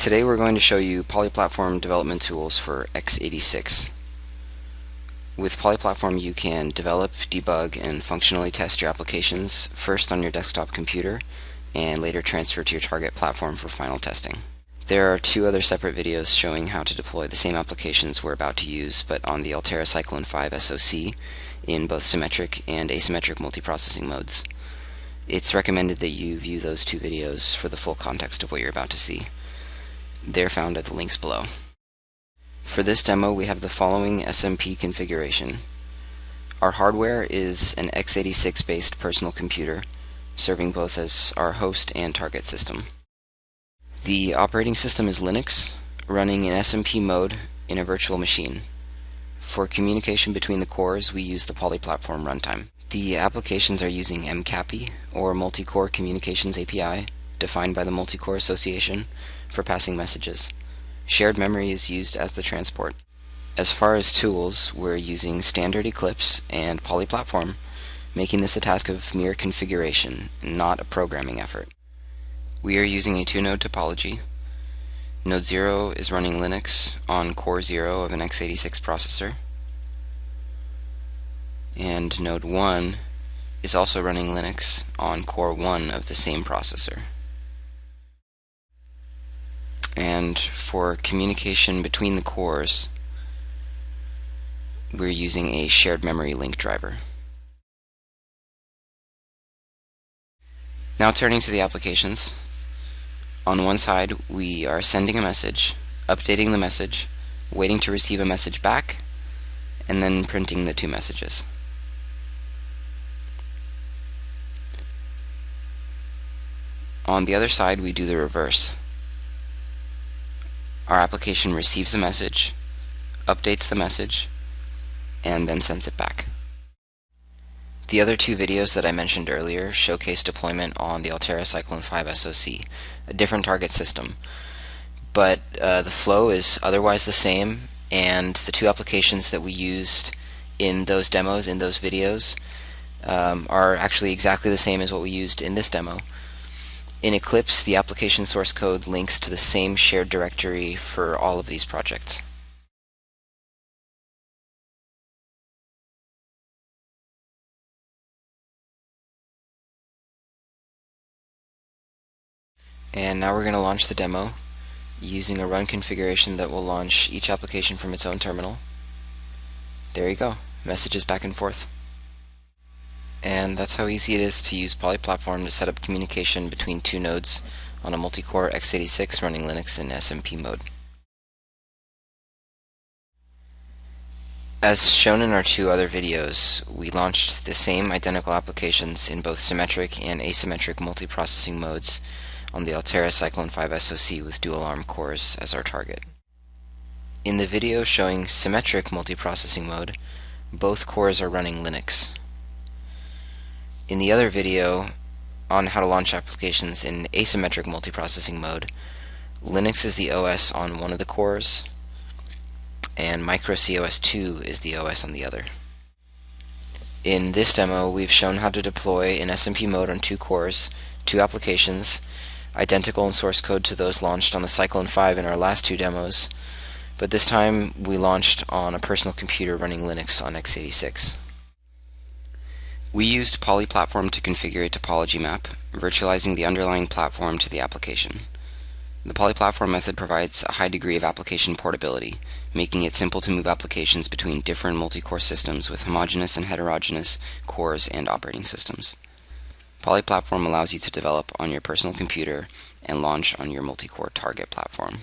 Today we're going to show you polyplatform development tools for x86. With polyplatform you can develop, debug, and functionally test your applications first on your desktop computer and later transfer to your target platform for final testing. There are two other separate videos showing how to deploy the same applications we're about to use but on the Altera Cyclone 5 SoC in both symmetric and asymmetric multiprocessing modes. It's recommended that you view those two videos for the full context of what you're about to see. They're found at the links below. For this demo we have the following SMP configuration. Our hardware is an x86 based personal computer, serving both as our host and target system. The operating system is Linux, running in SMP mode in a virtual machine. For communication between the cores we use the polyplatform runtime. The applications are using MCAPI, or Multicore Communications API, defined by the Multicore Association, for passing messages. Shared memory is used as the transport. As far as tools, we're using standard Eclipse and polyplatform, making this a task of mere configuration, not a programming effort. We are using a two-node topology. Node 0 is running Linux on core 0 of an x86 processor, and node 1 is also running Linux on core 1 of the same processor. And for communication between the cores, we're using a shared memory link driver. Now turning to the applications. On one side we are sending a message, updating the message, waiting to receive a message back, and then printing the two messages. On the other side we do the reverse. Our application receives the message, updates the message, and then sends it back. The other two videos that I mentioned earlier showcase deployment on the Altera Cyclone 5 SoC, a different target system. But the flow is otherwise the same, and the two applications that we used in those demos, in those videos, are actually exactly the same as what we used in this demo. In Eclipse, the application source code links to the same shared directory for all of these projects. And now we're going to launch the demo using a run configuration that will launch each application from its own terminal. There you go, messages back and forth. And that's how easy it is to use polyplatform to set up communication between two nodes on a multi-core x86 running Linux in SMP mode. As shown in our two other videos, we launched the same identical applications in both symmetric and asymmetric multiprocessing modes on the Altera Cyclone 5 SoC with dual ARM cores as our target. In the video showing symmetric multiprocessing mode, both cores are running Linux. In the other video on how to launch applications in asymmetric multiprocessing mode, Linux is the OS on one of the cores, and uCOS-II is the OS on the other. In this demo, we've shown how to deploy in SMP mode on two cores, two applications, identical in source code to those launched on the Cyclone 5 in our last two demos, but this time we launched on a personal computer running Linux on x86. We used polyplatform to configure a topology map, virtualizing the underlying platform to the application. The polyplatform method provides a high degree of application portability, making it simple to move applications between different multi-core systems with homogeneous and heterogeneous cores and operating systems. Polyplatform allows you to develop on your personal computer and launch on your multi-core target platform.